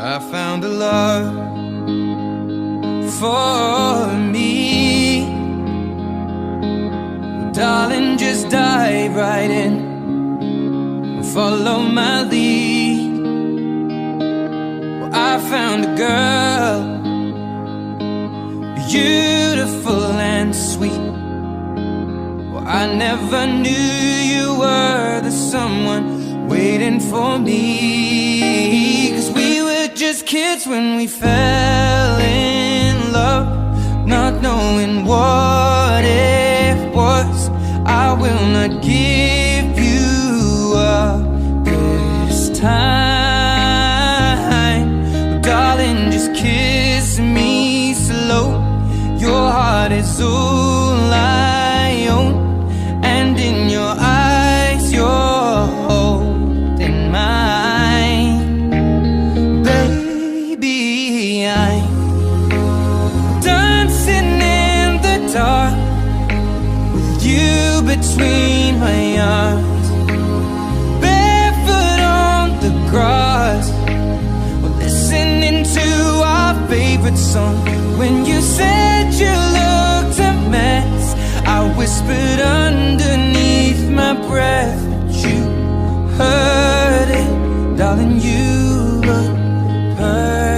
I found a love for me. Darling, just dive right in and follow my lead. Well, I found a girl, beautiful and sweet. Well, I never knew you were the someone waiting for me. 'Cause we were just kids when we fell in love, not knowing what it was. I will not give you up this time. Oh, darling, just kiss me slow. Your heart is all I own, and in your eyes you're holding mine. Baby, I'm dancing in the dark with you between my arms, barefoot on the grass. We're listening to our favorite song. When you said you looked a mess, I whispered underneath my breath, but you heard it. Darling, you look perfect.